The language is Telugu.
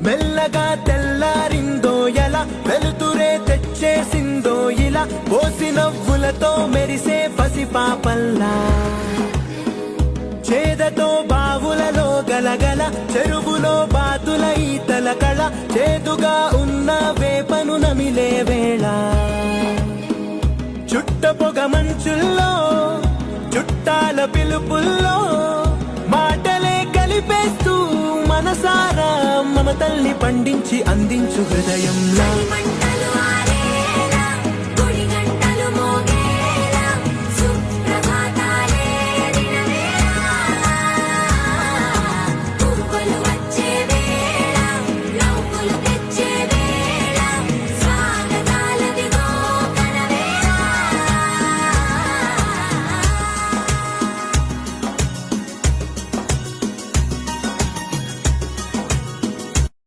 మెల్లగా తెల్లారిందో ఎలా వెలుతురే తెచ్చేసిందో ఇలా పోసి నవ్వులతో మెరిసే పసిపాపల్లా చేదతో బావులలో గలగల చెరువులో బాతుల ఈతల కళ చేదుగా ఉన్న వేపను నమిలే వేళ చుట్ట పొగ మంచుల్లో చుట్టాల పిలుపుల్లో మాటలే కలిపేస్తూ మనసారా మమతల్ని పండించి అందించు హృదయంలో